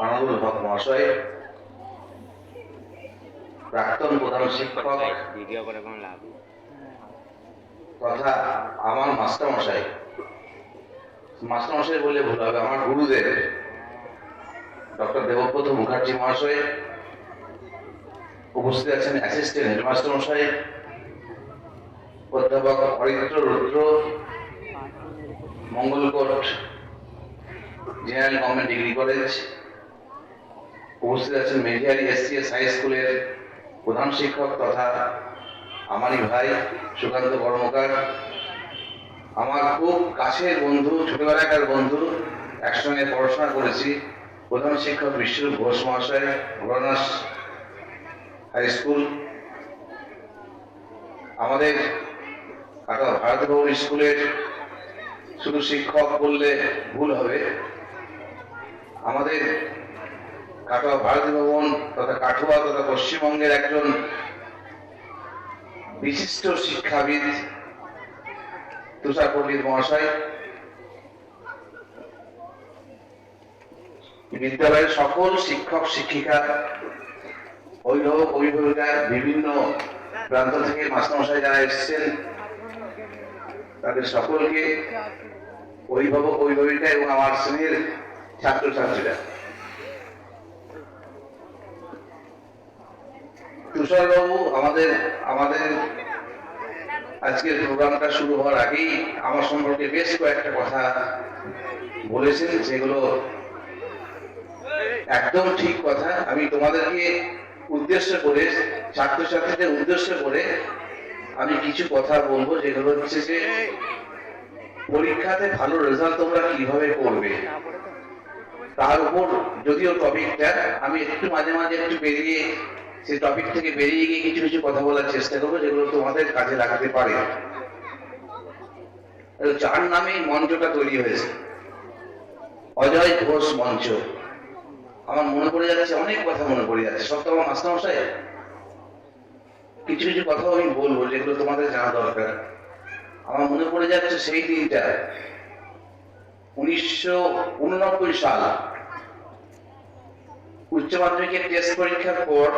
আনারুল হক মহাশয়, প্রাক্তন প্রধান শিক্ষক তথা আমার মাস্টারমশাই বললে ভুল হবে, আমার গুরুদেব ডক্টর দেবব্রত মুখার্জি মহাশয়, উপস্থিত আছেন অ্যাসিস্ট্যান্ট হেডমাস্টার মশাই, অধ্যাপক Aritra Rudra, Mangalkot general government degree college, উপস্থিত আছেন মেঘিয়ারি এসসিএস হাই স্কুলের প্রধান শিক্ষক তথা আমারই ভাই সুকান্ত কর্মকার, আমার খুব কাছের বন্ধু, ছোটবেলাকার বন্ধু, একসঙ্গে পড়াশোনা করেছি, প্রধান শিক্ষক বিশ্বরূপ ঘোষ মহাশয়, ভোলানাস হাই স্কুল, আমাদের ভারত ভবন স্কুলের শুধু শিক্ষক বললে ভুল হবে, আমাদের কাটোয়া ভারতী ভবন তথা কাঠুয়া তথা পশ্চিমবঙ্গের একজন বিশিষ্ট শিক্ষাবিদ তুষার পণ্ডিত মহাশয়, বিদ্যালয়ের সকল শিক্ষক শিক্ষিকা, অভিভাবক অভিভাবিকা, বিভিন্ন প্রান্ত থেকে মাস্টারমশাই যারা এসেছেন তাদের সকলকে, অভিভাবক অভিভাবিকা এবং আমার শ্রেণীর ছাত্রছাত্রীরা, তুষারবাবু আমাদের আজকের প্রোগ্রামটা শুরু হওয়ার আগেই আমার সম্পর্কে বেশ কয়েকটা কথা বলেছেন, সেগুলো একদম ঠিক কথা। আমি তোমাদেরকে উদ্দেশ্য করে, ছাত্রছাত্রীদের উদ্দেশ্য করে আমি কিছু কথা বলবো, যেগুলো হচ্ছে যে পরীক্ষাতে ভালো রেজাল্ট তোমরা কিভাবে করবে তার উপর, যদিও টপিকটা আমি একটু মাঝে মাঝে একটু বেরিয়ে সেই টপিক থেকে বেরিয়ে গিয়ে কিছু কিছু কথা বলার চেষ্টা করবো, যেগুলো তোমাদের কাজে লাগাতে পারে। যার নামে মঞ্চটা তৈরি হয়েছে, অজয় ঘোষ মঞ্চ, আমার মনে পড়ে যাচ্ছে, অনেক কথা মনে পড়ে যাচ্ছে, সব তো আমার মাস্টারমশাই, কিছু কিছু কথা আমি বলবো যেগুলো তোমাদের জানা দরকার। আমার মনে পড়ে যাচ্ছে সেই দিনটা 1989 সাল, উচ্চ মাধ্যমিকের টেস্ট পরীক্ষার পর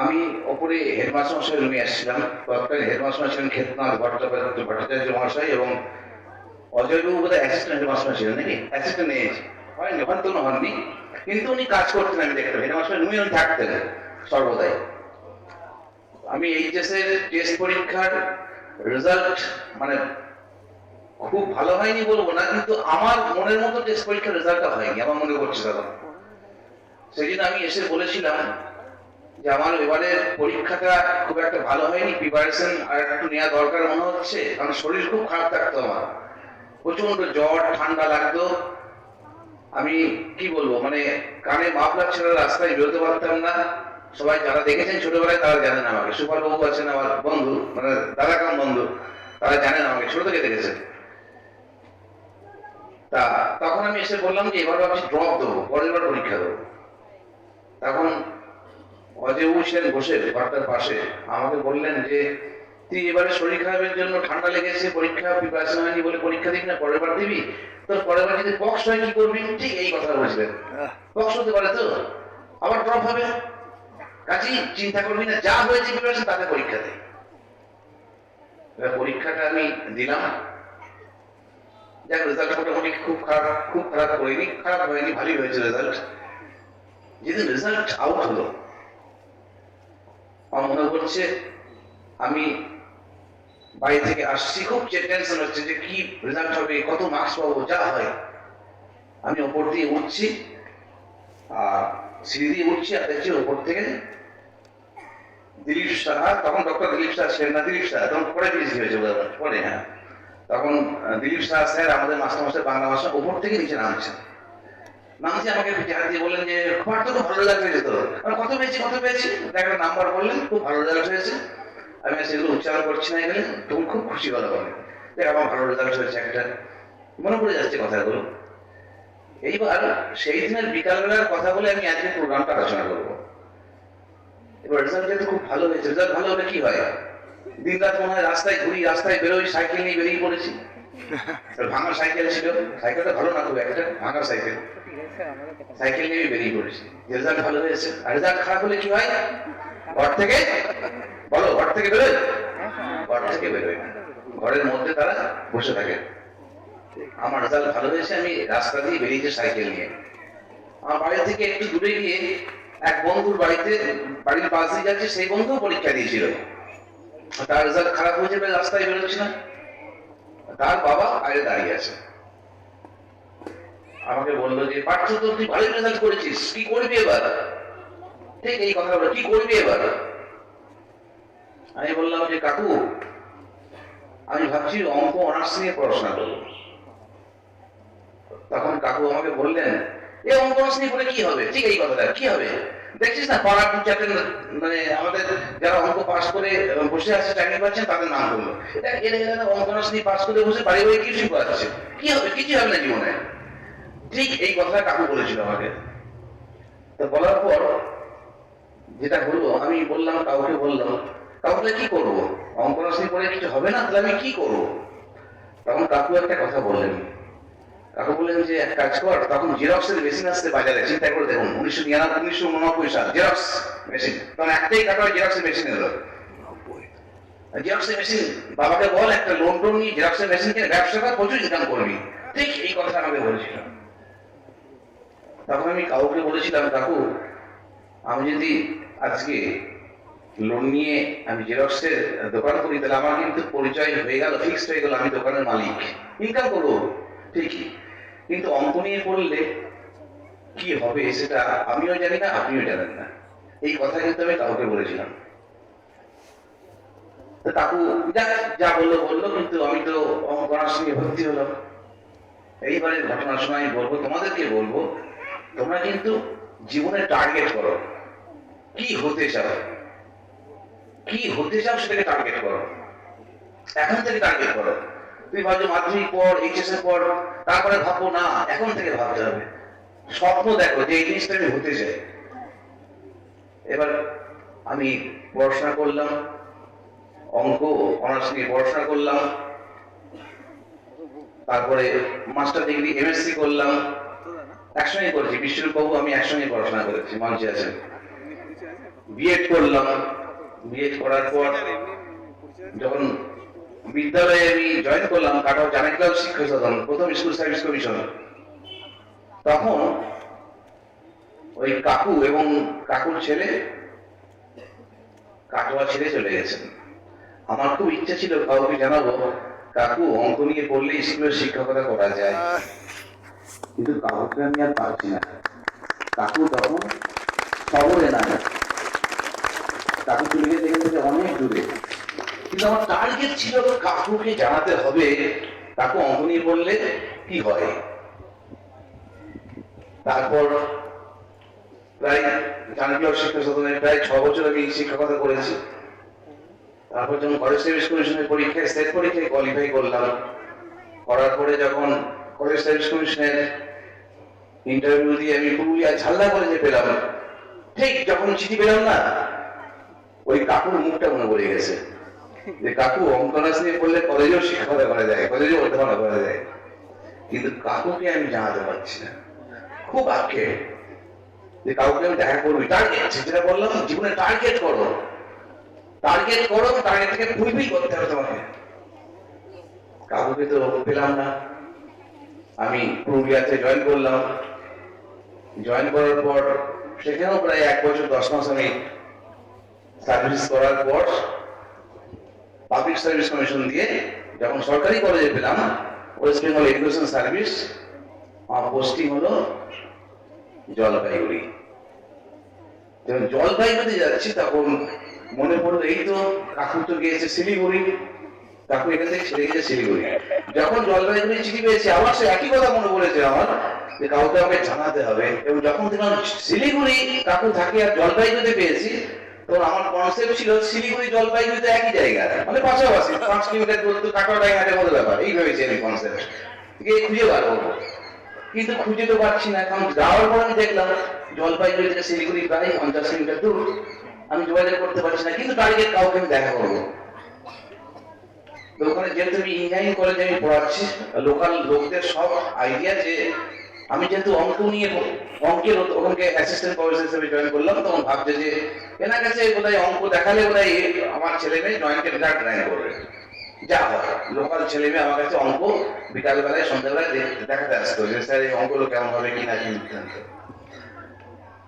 আমি ওপরে হেডমাস্টার মশাই রুমে আসছিলাম, তৎকালীন হেডমাস্টার ছিলেন ক্ষেত্রনাথ ভট্টাচার্য মহাশয় এবং অজয়বাবু বোধহয় অ্যাসিস্ট্যান্ট হেডমাস্টার ছিলেন নাকি, অ্যাসিস্ট্যান্ট হয়নি, হয়তো হননি, কিন্তু উনি কাজ করতেন, আমি দেখতাম হেডমাস্টার রুমে উনি থাকতেন সর্বদাই। আমি এইচএস এর টেস্ট পরীক্ষার রেজাল্ট মানে খুব ভালো হয়নি বলবো না, কিন্তু আমার মনের মতো টেস্ট পরীক্ষার রেজাল্টটা হয়নি, আমার মনে করছে তখন। সেদিন আমি এসে বলেছিলাম যে আমার এবারে পরীক্ষাটা খুব একটা ভালো হয়নি, প্রিপারেশন আর একটু নেওয়া দরকার মনে হচ্ছে, কারণ শরীর খুব খারাপ থাকতো, আমার প্রচন্ড জ্বর ঠান্ডা লাগতো, আমি কি বলবো মানে কানে মাফলার ছেড়ে রাস্তায় বেরোতে পারতাম না। সবাই যারা দেখেছেন ছোটবেলায় তারা জানেন আমাকে, সুপার বাবু আছেন আমার বন্ধু, মানে দাদা কাম বন্ধু, তারা জানেন আমাকে, ছোট থেকে দেখেছেন। তা তখন আমি এসে বললাম যে এবার ভাবছি ড্রপ দেবো, পরের বার পরীক্ষা দেবো। তখন অজয়বাবু ছিলেন বসে ঘরটার পাশে, আমাকে বললেন যে তুই এবারে শরীর খারাপের জন্য ঠান্ডা লেগেছে, পরীক্ষা প্রিপারেশন হয়নি বলে পরীক্ষা দিবি না, পরের বার দিবি, তোর পরের বার যদি পক্স হয় কি করবি? ঠিক এই কথা বলছিলেন, পক্স হতে পারে তো, আবার ড্রপ হবে, কাজেই চিন্তা করবি না, যা হয়েছে প্রিপারেশন তাতে পরীক্ষা দে। পরীক্ষাটা আমি দিলাম, যাক রেজাল্ট মোটামুটি খুব খারাপ করিনি, খারাপ হয়নি, ভালোই হয়েছে রেজাল্ট। যেদিন রেজাল্ট আউট হলো আমার মনে করছে আমি বাড়ি থেকে আসছি, খুব টেনশন হচ্ছে যে কি রেজাল্ট হবে, কত মার্কস পাবো, যা হয়। আমি ওপর দিয়ে উঠছি, আর সিঁড়ি দিয়ে উঠছি, আর দেখছি ওপর থেকে দিলীপ সাহা, তখন ডক্টর দিলীপ সাহা ছিলেন না, দিলীপ সাহা তখন পরে পিএইচডি হয়েছে পরে, হ্যাঁ, তখন দিলীপ সাহা স্যার আমাদের মাস্টারমশাই বাংলা ভাষা, ওপর থেকে নিচে নামছে, আমাকে হাত দিয়ে বললেন যে তোমার তো খুব ভালো রেজাল্ট হয়েছে, তো কত পেয়েছি একটা নাম্বার বললেন, খুব ভালো রেজাল্ট হয়েছে। আমি সেগুলো উচ্চারণ করছি না, গেলে তখন খুব খুশি হলো, বলে দেখ আমার ভালো রেজাল্ট হয়েছে, একটা মনে পড়ে যাচ্ছে কথাগুলো। এইবার সেই দিনের বিকালবেলার কথা বলে আমি আজকে প্রোগ্রামটা আলোচনা করবো। এবার রেজাল্ট যেহেতু খুব ভালো হয়েছে, রেজাল্ট ভালো হলে কি হয়, দিন রাত মনে হয় রাস্তায় ঘুরি, রাস্তায় বেরোই, সাইকেল নিয়ে বেরিয়ে পড়েছি, ভাঙা সাইকেল ছিল, সাইকেলটা ভালো না, খুব একটা ভাঙা সাইকেল। সাইকেল নিয়ে বেরিয়ে পড়েছি। রেজাল্ট ভালো হয়েছে, আর রেজাল্ট খারাপ হলে কি হয়? ঘর থেকে বলো, ঘর থেকে বেরোয়? ঘর থেকে বেরোয় না, ঘরের মধ্যে তারা বসে থাকে। আমার রেজাল্ট ভালো হয়েছে, আমি রাস্তা দিয়ে বেরিয়েছি সাইকেল নিয়ে। আমার বাড়ি থেকে একটু দূরে গিয়ে এক বন্ধুর বাড়িতে, বাড়ির পাশ দিয়ে যাচ্ছে, সেই বন্ধু পরীক্ষা দিয়েছিল। তার রেজাল্ট খারাপ হয়েছে বলে রাস্তায় বেরোচ্ছে না, তার বাবা বাইরে দাঁড়িয়ে আছে। আমাকে বললো যে পার্থ, তো তুই ভালোই রেজাল্ট করেছিস, কি করবি এবার? ঠিক এই কথা বলে, কি করবি এবার? আমি বললাম যে কাকু, আমি ভাবছি অঙ্ক অনার্স নিয়ে পড়াশোনা করবো। তখন কাকু আমাকে বললেন, এই অঙ্ক অনার্স নিয়ে পড়ে কি হবে? ঠিক এই কথাটা, কি হবে? দেখছিস না পাড়ার টিচারদের, মানে আমাদের যারা অঙ্ক পাস করে বসে আছে, চাকরি পাচ্ছেন, তাদের নাম বললো, অঙ্ক অনার্স নিয়ে পাস করে বসে বাড়ি বাড়ি কিছু করাচ্ছে, কি হবে? কিছু হবে না জীবনে। ঠিক এই কথাটা কাকু বলেছিল আমাকে। তো বলার পর যেটা হলো, আমি বললাম, কাউকে বললাম, কাউকে কি করবো, অঙ্ক অনার্স নিয়ে পড়ে কিছু হবে না, তাহলে আমি কি করবো? তখন কাকু একটা কথা বললেন। কাকু বললেন যে এক কাজ কর, তখন জেরক্সের মেশিন আসছে বাজারে, চিন্তা করে দেখুন, 1999 সাল, জেরক্স মেশিন, তখন একটাই কাটার জেরক্সের মেশিন এলো। জেরক্সের মেশিন, বাবাকে বল একটা লোন টোন নিয়ে জেরক্সের মেশিন কিনে ব্যবসা কর, প্রচুর ইনকাম করবি। ঠিক এই কথা আমাকে বলেছিল। তখন আমি কাউকে বলেছিলাম, কাকু, আমি যদি আজকে লোন নিয়ে আমি জেরক্সের দোকান করি, তাহলে আমার কিন্তু পরিচয় হয়ে গেল, ফিক্সড হয়ে গেল, আমি দোকানের মালিক, ইনকাম করবো ঠিকই। কিন্তু অঙ্ক নিয়ে পড়লে কি হবে সেটা আমিও জানি না, আপনিও জানেন না। এই কথা কিন্তু আমি কাউকে বলেছিলাম। তো কাকু যা বললো বললো, কিন্তু আমি তো অঙ্ক অনার্স নিয়ে ভর্তি হলাম। এইবারে ঘটনার সময় বলবো, তোমাদেরকে বলবো, তোমরা কিন্তু জীবনে টার্গেট করো, কি হতে চাও, কি হতে চাও সেটাকে টার্গেট করো, এখন থেকে টার্গেট করো। তুমি ভাবছো মাধ্যমিক পর, এইচএস এর পর, তারপরে ভাববো না, এখন থেকে ভাবতে হবে। স্বপ্ন দেখো যে এই জিনিসটা আমি হতে চাই। এবার আমি পড়াশোনা করলাম, অঙ্ক অনার্স নিয়ে পড়াশোনা করলাম, তারপরে মাস্টার ডিগ্রি এমএসসি করলাম, একসঙ্গে করেছি। বিশ্বরূপ বাবু আমি একসঙ্গে পড়াশোনা করেছি, মঞ্চে আছেন। বিএড করলাম, বিএড করার পর যখন বিদ্যালয়ে আমি জয়েন করলাম, কাটাও জানাইলাম শিক্ষা সদন, প্রথম স্কুল সার্ভিস কমিশন, তখন ওই কাকু এবং কাকুর ছেলে কাটোয়া ছেড়ে চলে গেছেন। আমার খুব ইচ্ছা ছিল কাউকে জানাবো, কাকু অঙ্ক নিয়ে পড়লে স্কুলের শিক্ষকতা করা যায়, কিন্তু কাকুকে আমি আর পারছি না। কাকু তখন খবরে না, কাকু চলে গেছে এখান থেকে অনেক দূরে। কিন্তু আমার টার্গেট ছিল কাকুকে জানাতে হবে, কাকু অঙ্ক নিয়ে পড়লে কি হয়। তারপর প্রায় জানকীয় শিক্ষা সদনে প্রায় 6 বছর আমি শিক্ষকতা করেছি। তারপর যখন কলেজ সার্ভিস কমিশনের পরীক্ষায়, স্টেট পরীক্ষায় কোয়ালিফাই করলাম, করার পরে যখন কলেজ সার্ভিস কমিশনের ইন্টারভিউ দিয়ে আমি পুরুলিয়া ঝালদা কলেজে পেলাম, ঠিক যখন চিঠি পেলাম না, ওই কাকুর মুখটা মনে পড়ে গেছে যে কাকু অঙ্ক অনার্স নিয়ে পড়লে কলেজেও শিক্ষকতা করা যায়, কলেজেও অধ্যাপনা করা যায়, কিন্তু কাকুকে আমি জানাতে পারছি না। খুব আক্ষেপ যে কাউকে আমি দেখা করবি। টার্গেট, যেটা বললাম, জীবনে টার্গেট করো, টার্গেট করো, টার্গেট থেকে ফুলফিল করতে হবে তোমাকে। কাকুকে তো পেলাম না। আমি পুরুলিয়াতে জয়েন করলাম, জয়েন করার পর সেখানেও প্রায় 1 বছর 10 মাস আমি সার্ভিস করার পর পাবলিক সার্ভিস কমিশন দিয়ে যখন সরকারি কলেজে পেলাম, ওয়েস্ট বেঙ্গল এডুকেশন সার্ভিস, আমার পোস্টিং হলো জলপাইগুড়ি। যখন জলপাইগুড়ি যাচ্ছি তখন মনে পড়লো, এই তো কাকু তো গিয়েছে শিলিগুড়ি, কাকু এখান থেকে ছেড়ে গেছে শিলিগুড়ি। যখন জলপাইগুড়ি চিঠি পেয়েছি, আবার সে একই কথা মনে পড়েছে আমার, যে কাউকে আমাকে জানাতে হবে। এবং যখন দেখলাম শিলিগুড়ি কাকু থাকে আর জলপাইগুড়িতে পেয়েছি, তখন আমার কনসেপ্ট ছিল শিলিগুড়ি জলপাইগুড়ি তো একই জায়গা, মানে পাশাপাশি 5 কিলোমিটার দূরত্ব, কাটোয়াটাই হাটের মতো ব্যাপার, এই ভেবেছি আমি কনসেপ্ট। খুঁজে বার করবো, কিন্তু খুঁজে তো পাচ্ছি না। কারণ যাওয়ার পর আমি দেখলাম জলপাইগুড়ি থেকে শিলিগুড়ি প্রায় 50 কিলোমিটার দূর, আমি যোগাযোগ করতে পারছি না। কিন্তু টার্গেট কাউকে আমি দেখা করবো। তো ওখানে যেহেতু আমি ইঞ্জিনিয়ারিং কলেজে আমি পড়াচ্ছি, লোকাল লোকদের সব আইডিয়া যে আমি যেহেতু অঙ্কের ওখানকে অ্যাসিস্ট্যান্ট প্রফেসর হিসেবে জয়েন করলাম, তখন ভাবছে যে এনার কাছে বোধহয় অঙ্ক দেখালে বোধহয় আমার ছেলে মেয়ে জয়েন্টে বিরাট র্যাঙ্ক করবে। যা হয়, লোকাল ছেলে মেয়ে আমার কাছে অঙ্ক বিকালবেলায় সন্ধ্যাবেলায় দেখাতে আসতো যে স্যার এই অঙ্কগুলো কেমন হবে কিনা কি বৃত্তান্ত।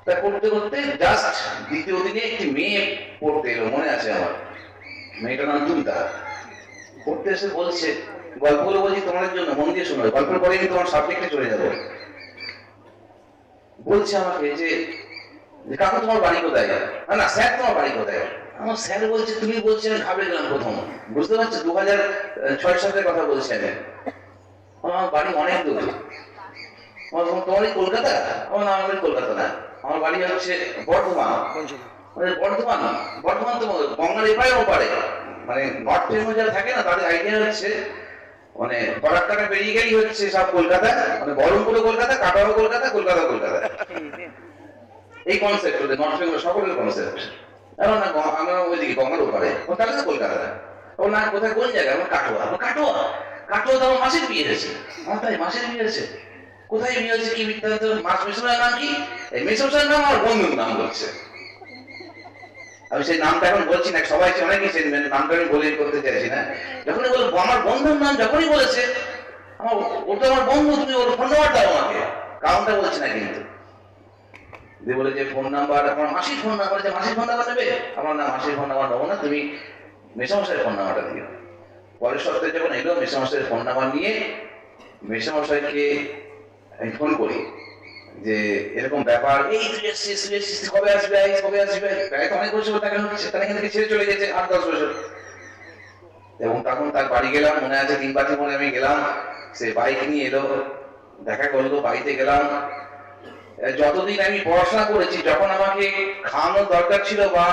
তা করতে করতে জাস্ট দ্বিতীয় দিনে একটি মেয়ে পড়তে এলো, মনে আছে আমার, মেয়েটার নাম তুলতা। পড়তে এসে বলছে, গল্পগুলো বলছি তোমাদের জন্য, মন দিয়ে শোনো, গল্পের পরে আমি তোমার সাবজেক্টে চলে যাবো। বলছে আমাকে যে কাকু তোমার বাড়ি কোথায়, না স্যার তোমার বাড়ি কোথায়। আমার স্যার বলছে তুমি বলছি, আমি ঘাবড়ে গেলাম প্রথম, বুঝতে পারছো 2006-7 কথা বলছি আমি। আমার বাড়ি অনেক দূর। তোমার কলকাতা? আমার না, আমার কলকাতা না, আমার বাড়ি হচ্ছে বর্ধমান। বর্ধমান বর্ধমান তো গঙ্গার এপারে ওপারে, মানে নর্থ বেঙ্গল যারা থাকে না তাদের আইডিয়া হচ্ছে মানে বরাকটা বেরিয়ে গেলেই হচ্ছে সব কলকাতা, মানে বহরমপুরও কলকাতা, কাটোয়াও কলকাতা, কলকাতা কলকাতা, এই কনসেপ্ট ওদের নর্থ বেঙ্গল সকলের কনসেপ্ট। এখন না আমরা ওইদিকে গঙ্গার ওপারে, তাহলে তো কলকাতা। ও না, কোথায় কোন জায়গায়? আমার কাটোয়া। কাটোয়া কাটোয়া তো আমার মাসের বিয়ে হয়েছে। আমার তাই মাসের বিয়ে হয়েছে? কোথায় বিয়ে হয়েছে, কি বৃত্তান্ত? মাস মেসমশাইয়ের নাম কি? এই মেসমশাইয়ের নাম আমার বন্ধুর নাম বলছে। আমি সেই নামটা এখন বলছি না, সবাই অনেকেই চেনবেন, নামটা আমি বলে করতে চাইছি না। যখনই বলবো আমার বন্ধুর নাম, যখনই বলেছে আমার, ওটা আমার বন্ধু, তুমি ওর ফোন নাম্বার দাও আমাকে, কারণটা বলছি না কিন্তু। দিয়ে বলে যে ফোন নাম্বার, আমার মাসির ফোন নাম্বার, যে মাসির ফোন নাম্বার নেবে? আমার না, মাসির ফোন নাম্বার নেবো না, তুমি মেসমশাইয়ের ফোন নাম্বারটা দিও। পরের সপ্তাহে যখন এলো, মেসমশাইয়ের ফোন নাম্বার নিয়ে মেসমশাইকে আমি ফোন করি যে এরকম ব্যাপার, এই তুই এসছিস, কবে আসবে, কবে আসবে? প্রায় তো অনেক বছর দেখা হচ্ছে, তারা এখান থেকে ছেড়ে চলে গেছে 8-10 বছর। এবং তখন তার বাড়ি গেলাম, মনে আছে 3 বাতি মনে আমি গেলাম, সে বাইক নিয়ে এলো, দেখা করলো, বাড়িতে গেলাম। যতদিন আমি পড়াশোনা করেছি, যখন আমাকে খাওয়ানোর দরকার ছিল বা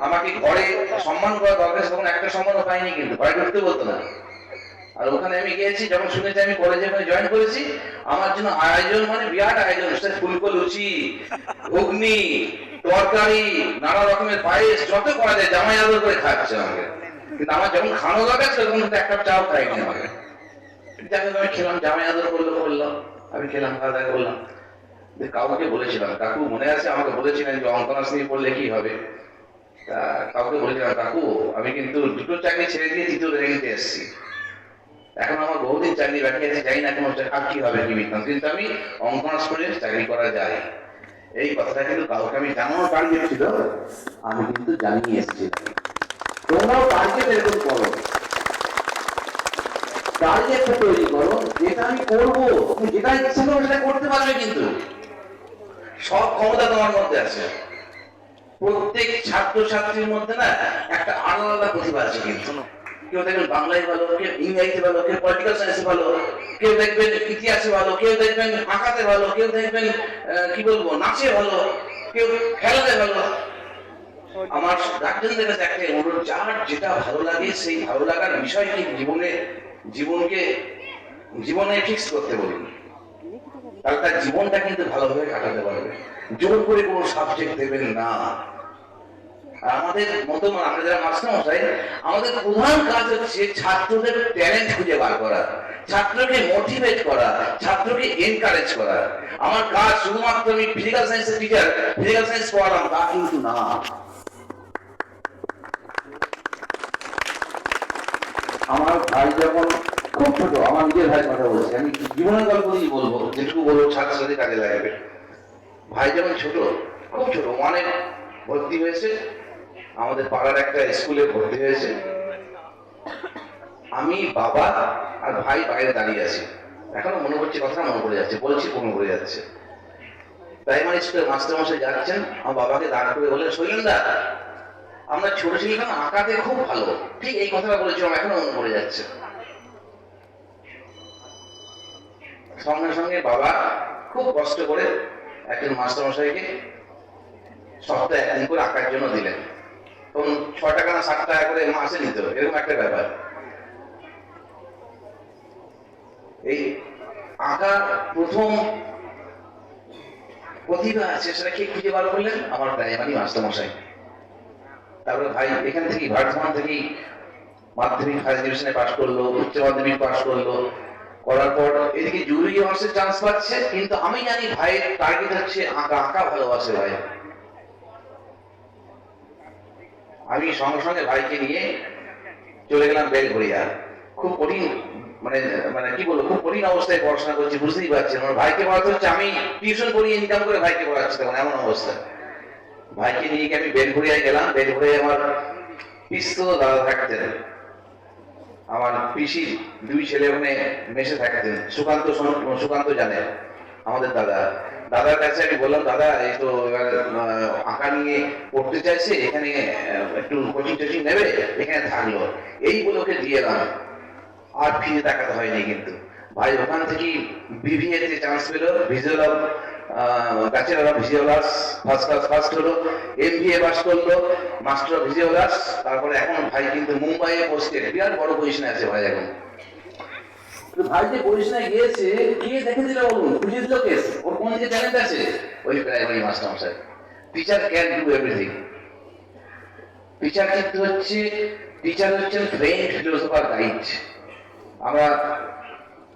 আমাকে ঘরে সম্মান করা দরকার ছিল, তখন একটা সম্মানও পাইনি, কিন্তু ঘরে ঢুকতে বলতো না। আর ওখানে আমি গিয়েছি, যখন শুনেছি আমি কলেজে জয়েন করেছি, আমার জন্য আয়োজন মানে বিরাট আয়োজন, ফুলকো লুচি, ঘুগনি, তরকারি, নানা রকমের পায়েস, যত করা যায় জামাই আদর করে খাচ্ছে আমাকে। কিন্তু আমার যখন খাওয়ানো দরকার ছিল, তখন কিন্তু একটা চাও খাইনি আমাকে। যাকে আমি খেলাম, জামাই আদর করলাম, আমি খেলাম, খাওয়া দাওয়া করলাম। কাউকে বলেছিলাম, কাকু মনে আছে আমাকে বলেছিলেন যে অঙ্কনাস নিয়ে পড়লে কি হবে? তা কাউকে বলেছিলাম, কাকু আমি কিন্তু 2টো চাকরি ছেড়ে দিয়ে 3য় র্যাঙ্কে এসেছি, এখন আমার বহুদিন চাকরি বাকি আছে, যাই না কোনো আর কি হবে কি বৃত্তান্ত, কিন্তু আমি অঙ্কনাস করে চাকরি করা যায়। এই কথাটা কিন্তু কাউকে আমি জানানোর টার্গেট ছিল, আমি কিন্তু জানিয়ে এসেছি। তোমরাও টার্গেট এরকম করো, টার্গেটটা তৈরি করো, যেটা আমি করবো, তুমি যেটা ইচ্ছা করো সেটা করতে পারবে, কিন্তু সব ক্ষমতা তোমার মধ্যে আছে। প্রত্যেক ছাত্রছাত্রীর মধ্যে না একটা আলাদা প্রতিভা আছে, কিন্তু কেউ দেখবেন বাংলায় ভালো, কেউ ইংরেজিতে ভালো, কেউ পলিটিক্যাল সায়েন্সে ভালো, কেউ দেখবেন ইতিহাসে ভালো, কেউ দেখবেন আঁকাতে ভালো, কেউ দেখবেন কি বলবো নাচে ভালো, কেউ খেলাতে ভালো। আমার গার্জেনদের কাছে একটা অনুরোধ, যার যেটা ভালো লাগে সেই ভালো লাগার বিষয়কে জীবনে ফিক্স করতে বলুন, তাহলে তার জীবনটা কিন্তু ভালোভাবে কাটাতে পারবে। জোর করে কোনো সাবজেক্ট দেবেন না। আমাদের মতো আমরা যারা মাস্টারমশাই, আমাদের প্রধান কাজ হচ্ছে ছাত্রদের ট্যালেন্ট খুঁজে বার করা, ছাত্রকে মোটিভেট করা, ছাত্রকে এনকারেজ করা। আমার কাজ শুধুমাত্র আমি ফিজিক্যাল সায়েন্সের টিচার, ফিজিক্যাল সায়েন্স পড়ালাম তা কিন্তু না। আমার ভাই যখন খুব ছোট, আমার নিজের ভাইয়ের কথা বলছি, আমি জীবনের গল্প দিয়ে বলবো, যেটুকু বলবো ছাত্রছাত্রীর কাজে লাগবে। ভাই যখন ছোট, খুব ছোট, মানে ভর্তি হয়েছে আমাদের পাড়ার একটা স্কুলে ভর্তি হয়েছে, আমি বাবা আর ভাই বাইরে দাঁড়িয়ে আছি, এখনো মনে করছে, কথা মনে পড়ে যাচ্ছে, বলছি মনে পড়ে যাচ্ছে। প্রাইমারি স্কুলের মাস্টারমশাই যাচ্ছেন, আমার বাবাকে দাঁড় করে বললেন, শৈলেন্দা আমরা ছোট ছিলাম আঁকাতে খুব ভালো, ঠিক এই কথাটা বলেছিলাম, এখনো মনে পড়ে যাচ্ছে। সঙ্গে সঙ্গে বাবা খুব কষ্ট করে একজন মাস্টারমশাইকে সপ্তাহে 1 দিন করে আঁকার জন্য দিলেন। তখন 6 টাকা না 7 টাকা করে মাসে নিত, এরকম একটা ব্যাপার। এই আঁকা প্রথম প্রতিভা আছে, সেটা কে খুঁজে বার করলেন? আমার প্রাইমারি মাস্টারমশাই। তারপরে ভাই এখান থেকে বর্ধমান থেকেই মাধ্যমিক ফার্স্ট ডিভিশনে পাশ করলো, উচ্চ মাধ্যমিক পাশ করলো, করার পর এদিকে জুরি অনার্সের চান্স পাচ্ছে। কিন্তু আমি জানি ভাইয়ের টার্গেট হচ্ছে আঁকা, আঁকা ভালোবাসে ভাই। আমি সঙ্গে সঙ্গে ভাইকে নিয়ে চলে গেলাম বেলঘড়িয়া। খুব কঠিন, মানে মানে কি বলবো, খুব কঠিন অবস্থায় পড়াশোনা করছি, বুঝতেই পারছেন। আমার ভাইকে পড়াতে হচ্ছে, আমি টিউশন করি ইনকাম করে ভাইকে পড়াচ্ছি, তখন এমন অবস্থা। ভাইকে নিয়ে আমি বেলঘড়িয়ায় গেলাম। বেলঘড়িয়ায় আমার পিসতো দাদা থাকতেন, আমার পিসির দুই ছেলে ওখানে মেসে থাকতেন। সুকান্ত জানে আমাদের দাদা। দাদার কাছে আমি বললাম, দাদা এই তো এবার আঁকা নিয়ে পড়তে চাইছে, এখানে একটু কোচিং টোচিং নেবে, এখানে থাকলো। এই বলে ওকে দিয়ে এলাম, আর ফিরে তাকাতে হয়নি। কিন্তু ভাই ওখান থেকে বিবিএ তে চান্স পেল, visual of bachelor of visual arts first class first হলো, এমবিএ পাস করলো, মাস্টার অফ ভিজুয়াল আর্টস। তারপরে এখন ভাই কিন্তু মুম্বাইয়ে পোস্টেড, বিরাট বড় পজিশনে আছে ভাই এখন। ভাই যে পজিশনে গিয়েছে, গিয়ে দেখে দিল, বলুন বুঝিয়ে দিল কেস, ওর কোন দিকে ট্যালেন্ট আছে। ওই প্রাইমারি মাস্টার মশাই, teacher can do everything. Teacher কিন্তু হচ্ছে, টিচার হচ্ছেন ফ্রেন্ড ফিলোসফার গাইড। আমরা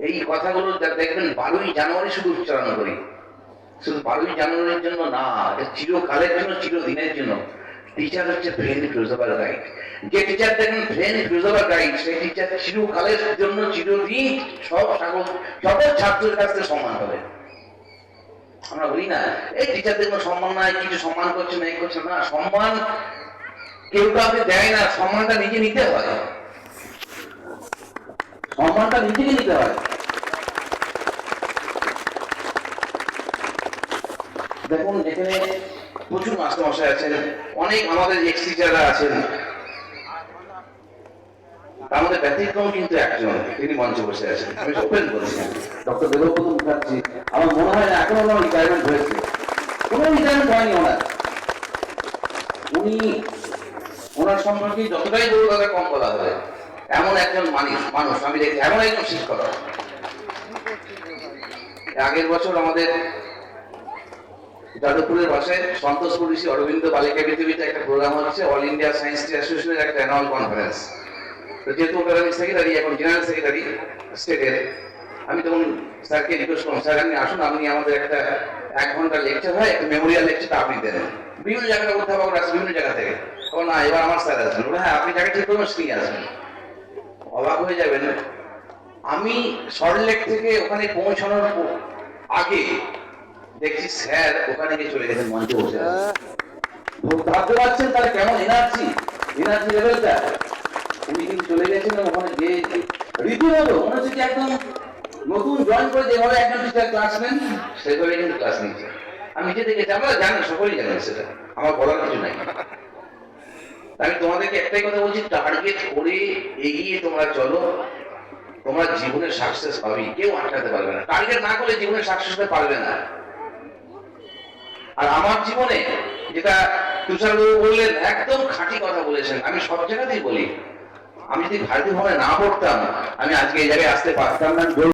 এই কথাগুলো দেখবেন 12ই জানুয়ারি শুধু উচ্চারণ করি, শুধু 12ই জানুয়ারির জন্য না, চিরকালের জন্য, চিরদিনের জন্য। টিচার হচ্ছে ফ্রেন্ড ফিলোসফার গাইড। যে টিচার দেখেন ফ্রেন্ড ফিলোসফার গাইড, সেই টিচার চিরকালের জন্য, চিরদিন সকল ছাত্রের কাছ থেকে সম্মান পাবে। আমরা বলি না এই টিচারদের কোনো সম্মান নাই, কিছু সম্মান করছে না, এই করছে না। সম্মান কেউ কাউকে দেয় না, সম্মানটা নিজে নিতে হয়, সম্মানটা নিজেকে নিতে হয়। দেখুন এখানে প্রচুর মাস্টার মশাই আছেন, অনেক আমাদের এক্স টিচাররা আছেন, তার মধ্যে ব্যতিক্রম কিন্তু একজন, তিনি মঞ্চে বসে আছেন। আমি ওপেন বলছি, ডক্টর দেবব্রত মুখার্জি। আমার মনে হয় না এখনো ওনার রিটায়ারমেন্ট হয়েছে, কোনো রিটায়ারমেন্ট হয়নি ওনার। উনি, ওনার সম্পর্কে যতটাই বলবো ততটা কম বলা হবে। এমন একজন মানুষ আমি দেখি, এমন একজন শিক্ষক। আগের বছর আমাদের যাদবপুরের বাসায় সন্তোষপুর ঋষি অরবিন্দ বালিকা বিদ্যাপীঠে একটা প্রোগ্রাম হচ্ছে, অল ইন্ডিয়া সায়েন্স অ্যাসোসিয়েশনের একটা অ্যানুয়াল কনফারেন্স। তো যেহেতু আমি সেক্রেটারি, এখন জেনারেল সেক্রেটারি স্টেটের, আমি তখন স্যারকে রিকোয়েস্ট করলাম, স্যার আপনি আসুন, আপনি আমাদের একটা 1 ঘন্টা লেকচার হয়, একটা মেমোরিয়াল লেকচারটা আপনি দেন। বিভিন্ন জায়গায় অধ্যাপক আসবে, বিভিন্ন জায়গা থেকে। ও না, এবার আমার স্যার আসবেন। ওরা হ্যাঁ, আপনি জায়গা ঠিক করবেন, তিনি আসবেন। অবাক হয়ে যাবেন, আমি সল্টলেক থেকে ওখানে পৌঁছানোর আগে দেখছি স্যার ওখানে গিয়ে চলে গেছেন, মঞ্চে বসে ভাবতে পারছেন তাহলে কেমন এনার্জি লেভেলটা। উনি কিন্তু চলে গেছেন ওখানে গিয়ে রীতিমতো মনে হচ্ছে যে একদম নতুন জয়েন করে যেভাবে একজন টিচার ক্লাস নেন, সেভাবে কিন্তু ক্লাস নিচ্ছে। আমি নিজে দেখেছি, আমরা জানেন, সকলেই জানেন, সেটা আমার বলার কিছু নাই। আমি তোমাদেরকে একটাই কথা বলছি, টার্গেট করে এগিয়ে তোমরা চলো, তোমরা জীবনে সাকসেস পাবে, কেউ আটকাতে পারবে না। টার্গেট না করলে জীবনে সাকসেস হতে পারবে না। আর আমার জীবনে যেটা তুষারবাবু বললেন, একদম খাঁটি কথা বলেছেন। আমি সব জায়গাতেই বলি, আমি যদি ভারতীয় ভবনে না পড়তাম, আমি আজকে এই জায়গায় আসতে পারতাম না।